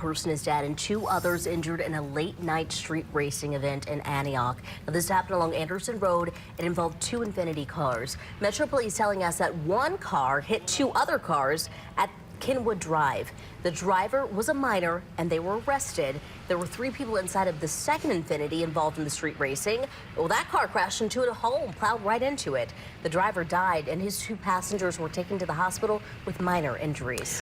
Person is dead and two others injured in a late-night street racing event in Antioch. Now, this happened along Anderson Road. It involved two Infiniti cars. Metro Police telling us that one car hit two other cars at Kenwood Drive. The driver was a minor and they were arrested. There were three people inside of the second Infiniti involved in the street racing. Well, that car crashed into a home, plowed right into it. The driver died and his two passengers were taken to the hospital with minor injuries.